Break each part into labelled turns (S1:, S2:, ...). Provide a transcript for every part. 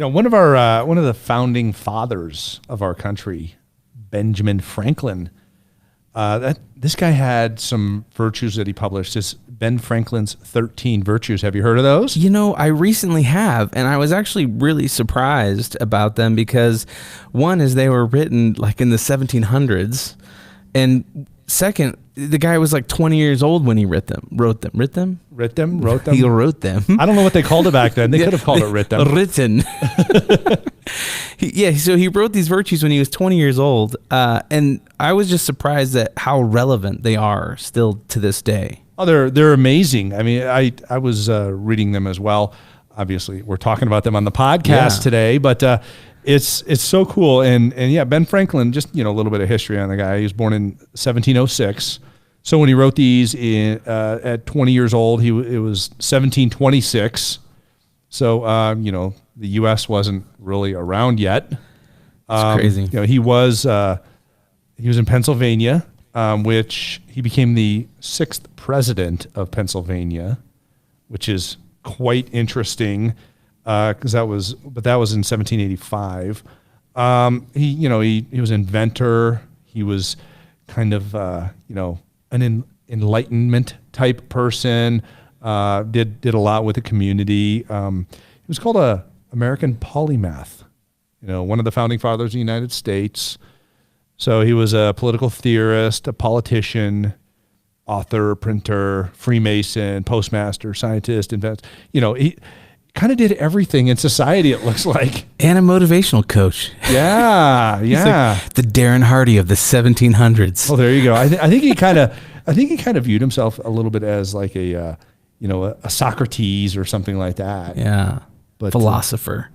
S1: one of the founding fathers of our country, Benjamin Franklin. This guy had some virtues that he published. This Ben Franklin's 13 Virtues. Have you heard of those?
S2: I recently have, and I was actually really surprised about them because one is they were written like in the 1700s, and second, the guy was like 20 years old when he wrote them. He wrote them.
S1: I don't know what they called it back then. They could have called it written.
S2: So he wrote these virtues when he was 20 years old, and I was just surprised at how relevant they are still to this day.
S1: Oh, they're amazing. I mean, I was reading them as well. Obviously, we're talking about them on the podcast today, but it's so cool. And yeah, Ben Franklin, just a little bit of history on the guy. He was born in 1706. So when he wrote these at 20 years old, it was 1726. So the U.S. wasn't really around yet.
S2: It's crazy.
S1: He was in Pennsylvania, which he became the 6th president of Pennsylvania, which is quite interesting because that was in 1785. He was an inventor. He was kind of an enlightenment type person. Did a lot with the community. He was called a American polymath. One of the founding fathers of the United States. So he was a political theorist, a politician, author, printer, Freemason, postmaster, scientist, inventor. He kind of did everything in society, it looks like.
S2: And a motivational coach.
S1: Yeah.
S2: Like the Darren Hardy of the 1700s.
S1: Oh, there you go. I think he kind of viewed himself a little bit as like a Socrates or something like that.
S2: Yeah.
S1: But
S2: philosopher.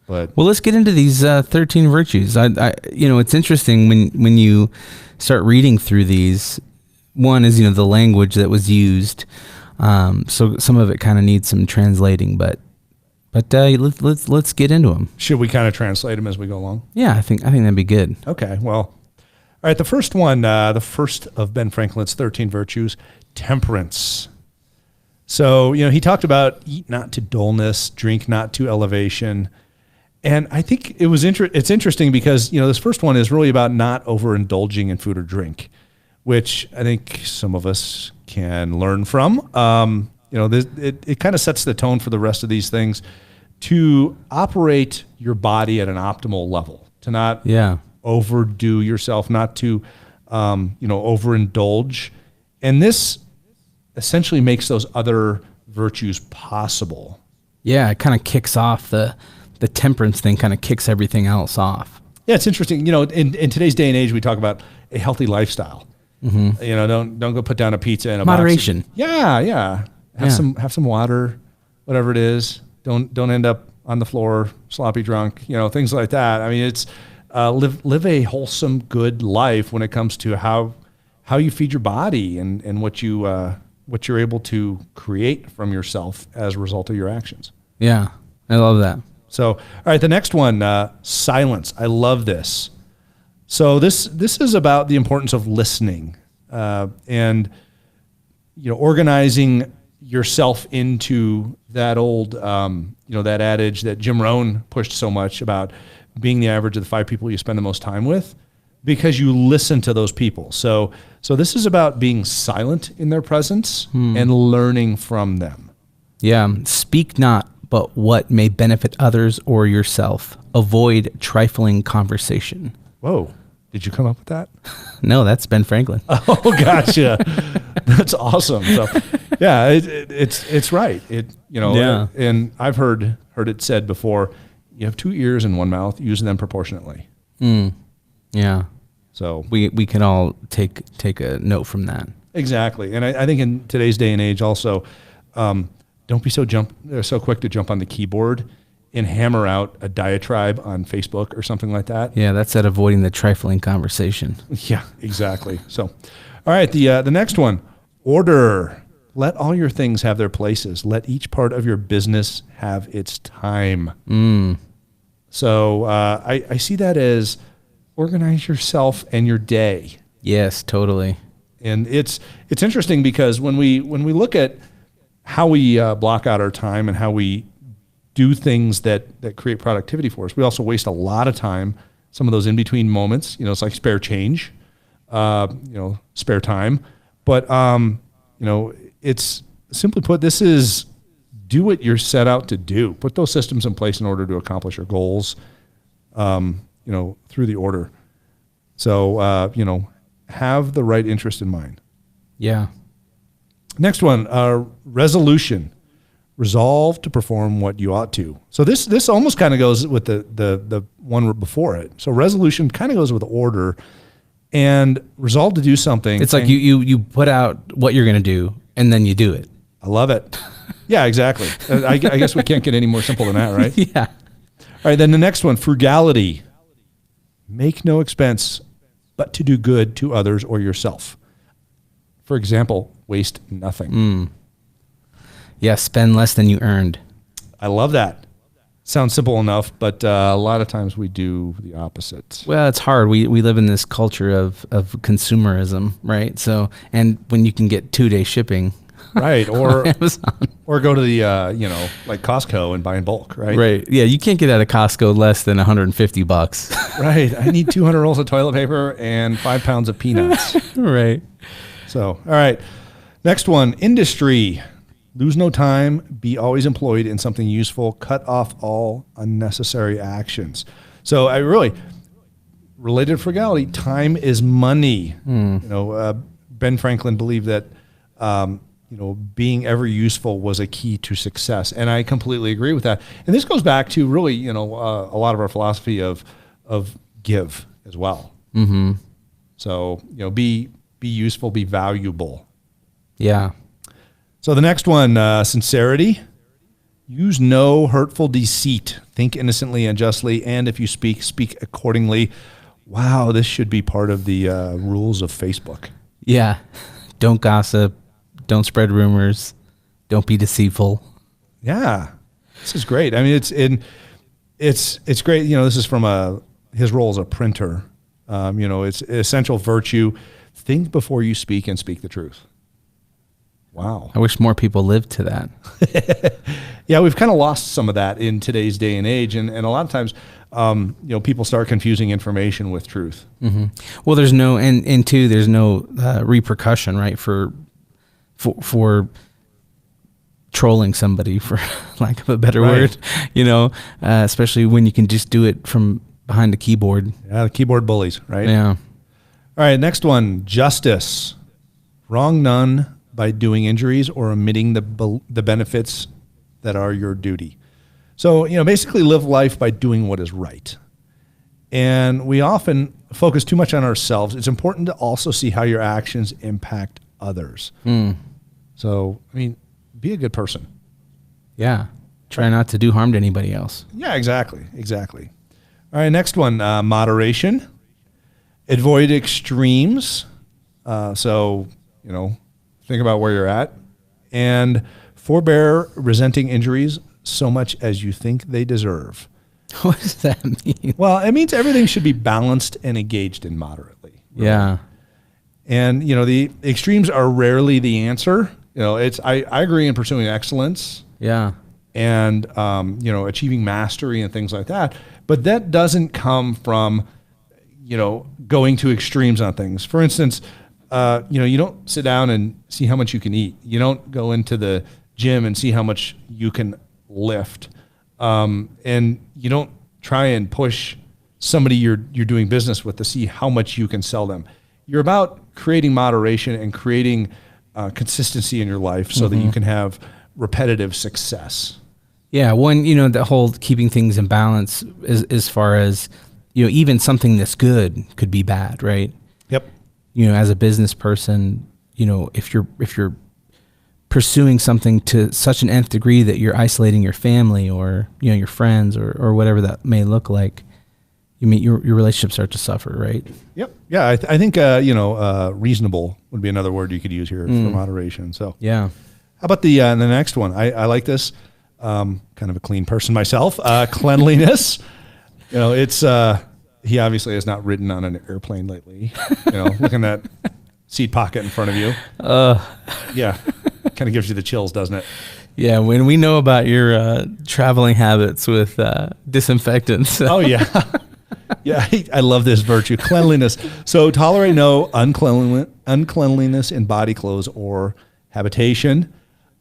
S1: But
S2: well, let's get into these 13 virtues. It's interesting when you start reading through these. One is the language that was used. So some of it kind of needs some translating, but let's get into them.
S1: Should we kind of translate them as we go along?
S2: Yeah, I think that'd be good.
S1: Okay. Well, all right. The first one, the first of Ben Franklin's 13 virtues, temperance. So, he talked about eat not to dullness, drink not to elevation. And I think it's interesting because, this first one is really about not overindulging in food or drink, which I think some of us can learn from. It kind of sets the tone for the rest of these things to operate your body at an optimal level, to not overdo yourself, not to, overindulge. And this essentially makes those other virtues possible.
S2: Yeah, it kind of kicks off the temperance thing, kind of kicks everything else off.
S1: Yeah, it's interesting. In today's day and age, we talk about a healthy lifestyle.
S2: Mm-hmm.
S1: Don't go put down a pizza in a
S2: moderation.
S1: Box. Yeah. Have some water, whatever it is. Don't end up on the floor sloppy drunk. Things like that. I mean, it's live a wholesome, good life when it comes to how you feed your body and what you're able to create from yourself as a result of your actions.
S2: Yeah, I love that.
S1: So, all right, the next one, silence. I love this. So this is about the importance of listening and organizing yourself into that old that adage that Jim Rohn pushed so much about being the average of the 5 people you spend the most time with, because you listen to those people. So this is about being silent in their presence and learning from them.
S2: Yeah, speak not but what may benefit others or yourself. Avoid trifling conversation.
S1: Whoa. Did you come up with that?
S2: No, that's Ben Franklin.
S1: Oh, gotcha. That's awesome. So, yeah, it's right. And I've heard it said before, you have 2 ears and 1 mouth, use them proportionately.
S2: Yeah.
S1: So
S2: we can all take a note from that.
S1: Exactly. And I think in today's day and age also, don't be so quick to jump on the keyboard and hammer out a diatribe on Facebook or something like that.
S2: Yeah, that's at avoiding the trifling conversation.
S1: Yeah, exactly. So, all right, the next one, order. Let all your things have their places. Let each part of your business have its time. So I see that as organize yourself and your day.
S2: Yes, totally.
S1: And it's interesting because when we look at how we block out our time and how we do things that create productivity for us. We also waste a lot of time, some of those in between moments. It's like spare change, spare time. But it's simply put, this is do what you're set out to do. Put those systems in place in order to accomplish your goals, through the order. So, have the right interest in mind.
S2: Yeah.
S1: Next one, resolution. Resolve to perform what you ought to. So this almost kind of goes with the one before it. So resolution kind of goes with order, and resolve to do something.
S2: It's like you put out what you're going to do, and then you do it.
S1: I love it. Yeah, exactly. I guess we can't get any more simple than that, right?
S2: Yeah.
S1: All right, then the next one, frugality. Make no expense, but to do good to others or yourself. For example, waste nothing.
S2: Yeah, spend less than you earned.
S1: I love that. Sounds simple enough, but a lot of times we do the opposite.
S2: Well, it's hard. We live in this culture of consumerism, right? So, and when you can get 2-day shipping,
S1: right, or
S2: Amazon,
S1: or go to the like Costco and buy in bulk, right?
S2: Right. Yeah, you can't get out of Costco less than $150.
S1: Right. I need 200 rolls of toilet paper and 5 pounds of peanuts.
S2: Right.
S1: So, all right. Next one, industry. Lose no time, be always employed in something useful, cut off all unnecessary actions. So I really, related to frugality, time is money. Ben Franklin believed that, being ever useful was a key to success. And I completely agree with that. And this goes back to really, a lot of our philosophy of give as well.
S2: Mm-hmm.
S1: So, be useful, be valuable.
S2: Yeah.
S1: So the next one, sincerity. Use no hurtful deceit. Think innocently and justly, and if you speak accordingly. Wow, this should be part of the rules of Facebook.
S2: Yeah. Don't gossip. Don't spread rumors. Don't be deceitful.
S1: Yeah, this is great. I mean, it's great. This is from his role as a printer. It's essential virtue. Think before you speak and speak the truth. Wow.
S2: I wish more people lived to that.
S1: Yeah, we've kind of lost some of that in today's day and age. And a lot of times, people start confusing information with truth.
S2: Mm-hmm. Well, there's no, and two, there's no repercussion, right, for trolling somebody, for lack of a better word, especially when you can just do it from behind the keyboard.
S1: Yeah, the keyboard bullies, right?
S2: Yeah.
S1: All right, next one, justice. Wrong none by doing injuries or omitting the benefits that are your duty. So, basically live life by doing what is right. And we often focus too much on ourselves. It's important to also see how your actions impact others. So, be a good person.
S2: Yeah. Try not to do harm to anybody else.
S1: Yeah, exactly. All right, next one, moderation. Avoid extremes. Think about where you're at, and forbear resenting injuries so much as you think they deserve.
S2: What does that mean?
S1: Well, it means everything should be balanced and engaged in moderately. Really. Yeah. And, the extremes are rarely the answer. I agree in pursuing excellence.
S2: Yeah.
S1: And, achieving mastery and things like that. But that doesn't come from, going to extremes on things. For instance, you don't sit down and see how much you can eat. You don't go into the gym and see how much you can lift. And you don't try and push somebody you're doing business with to see how much you can sell them. You're about creating moderation and creating consistency in your life so that you can have repetitive success.
S2: Yeah, the whole keeping things in balance as far as, even something that's good could be bad, right?
S1: Yep.
S2: As a business person, if you're pursuing something to such an nth degree that you're isolating your family or, your friends or whatever that may look like, your relationships start to suffer, right?
S1: Yep. Yeah. I think, reasonable would be another word you could use here for moderation. So,
S2: yeah.
S1: How about the next one? I like this. Kind of a clean person myself. Cleanliness. It's, he obviously has not ridden on an airplane lately. Look in that seat pocket in front of you. Yeah. Kind of gives you the chills, doesn't it?
S2: Yeah, when we know about your traveling habits with disinfectants.
S1: Oh, yeah. Yeah, I love this virtue, cleanliness. So tolerate no uncleanliness in body clothes or habitation.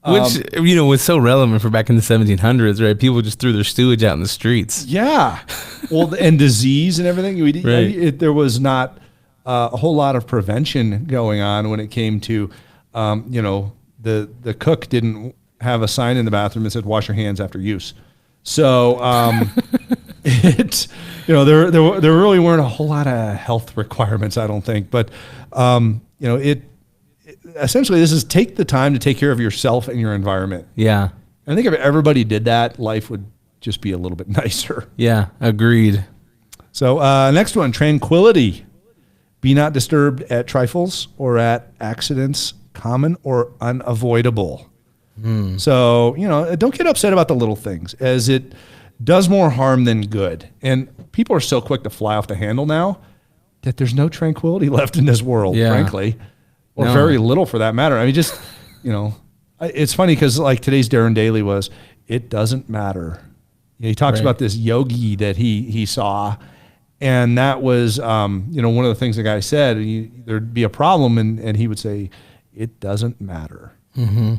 S2: Which, was so relevant for back in the 1700s, right? People just threw their sewage out in the streets.
S1: Yeah. Well, and disease and everything.
S2: Right.
S1: There was not a whole lot of prevention going on when it came to, the cook didn't have a sign in the bathroom that said, wash your hands after use. So there really weren't a whole lot of health requirements, I don't think. But, essentially, this is take the time to take care of yourself and your environment.
S2: Yeah.
S1: I think if everybody did that, life would just be a little bit nicer.
S2: Yeah, agreed.
S1: So next one, tranquility. Be not disturbed at trifles or at accidents, common or unavoidable. So, don't get upset about the little things, as it does more harm than good. And people are so quick to fly off the handle now that there's no tranquility left in this world, frankly. Or very little for that matter. I mean, just, it's funny because like today's Darren Daily was, it doesn't matter. He talks about this yogi that he saw. And that was, one of the things the guy said, there'd be a problem and he would say, it doesn't matter. Mm-hmm.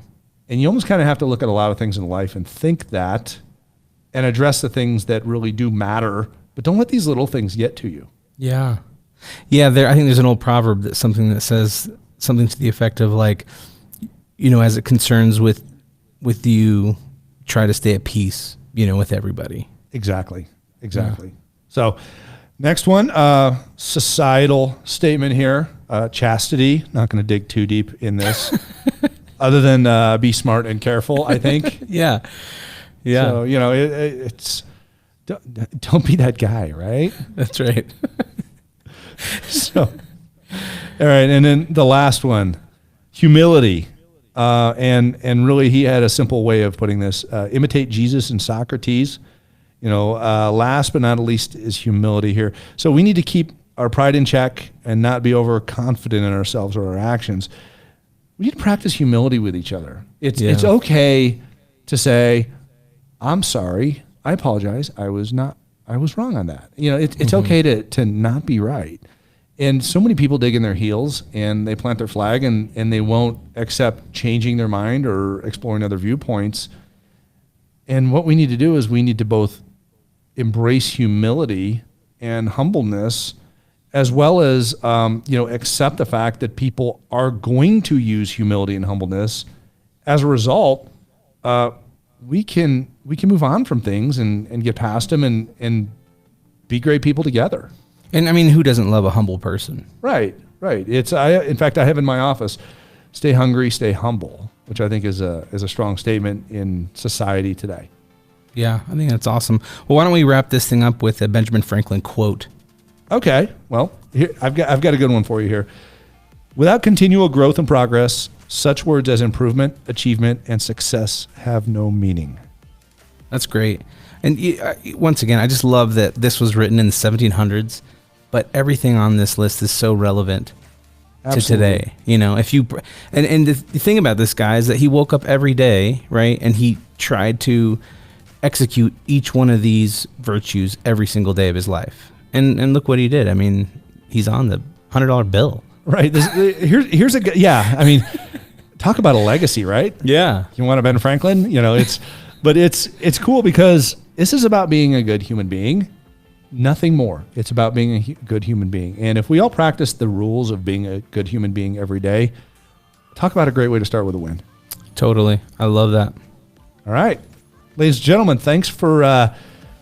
S1: And you almost kind of have to look at a lot of things in life and think that and address the things that really do matter, but don't let these little things get to you.
S2: Yeah. Yeah. I think there's an old proverb that says something to the effect of like, as it concerns with you, try to stay at peace, with everybody.
S1: Exactly. Yeah. So next one, societal statement here, chastity. Not going to dig too deep in this other than be smart and careful, I think.
S2: Yeah.
S1: So, it's don't be that guy, right?
S2: That's right.
S1: So, all right. And then the last one, humility. And really he had a simple way of putting this, imitate Jesus and Socrates. Last but not least is humility here. So we need to keep our pride in check and not be overconfident in ourselves or our actions. We need to practice humility with each other. It's okay to say, I'm sorry. I apologize. I was wrong on that. It's okay to not be right. And so many people dig in their heels and they plant their flag and they won't accept changing their mind or exploring other viewpoints. And what we need to do is we need to both embrace humility and humbleness, as well as accept the fact that people are going to use humility and humbleness. As a result, we can move on from things and get past them and be great people together.
S2: And I mean, who doesn't love a humble person?
S1: Right. In fact, I have in my office, stay hungry, stay humble, which I think is a strong statement in society today.
S2: Yeah, I think that's awesome. Well, why don't we wrap this thing up with a Benjamin Franklin quote?
S1: Okay. Well, here, I've got a good one for you here. Without continual growth and progress, such words as improvement, achievement, and success have no meaning.
S2: That's great. And once again, I just love that this was written in the 1700s, but everything on this list is so relevant to today. If you and the thing about this guy is that he woke up every day, right, and he tried to execute each one of these virtues every single day of his life. And look what he did. I mean, he's on the $100 bill. Right.
S1: Here's a yeah. I mean, talk about a legacy, right?
S2: Yeah.
S1: You want a Ben Franklin? It's cool because this is about being a good human being. Nothing more. It's about being a good human being. And if we all practice the rules of being a good human being every day, talk about a great way to start with a win.
S2: Totally. I love that.
S1: All right. Ladies and gentlemen, thanks for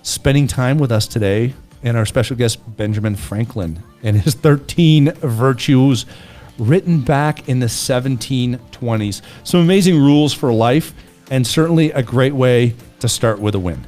S1: spending time with us today and our special guest, Benjamin Franklin, and his 13 virtues written back in the 1720s. Some amazing rules for life and certainly a great way to start with a win.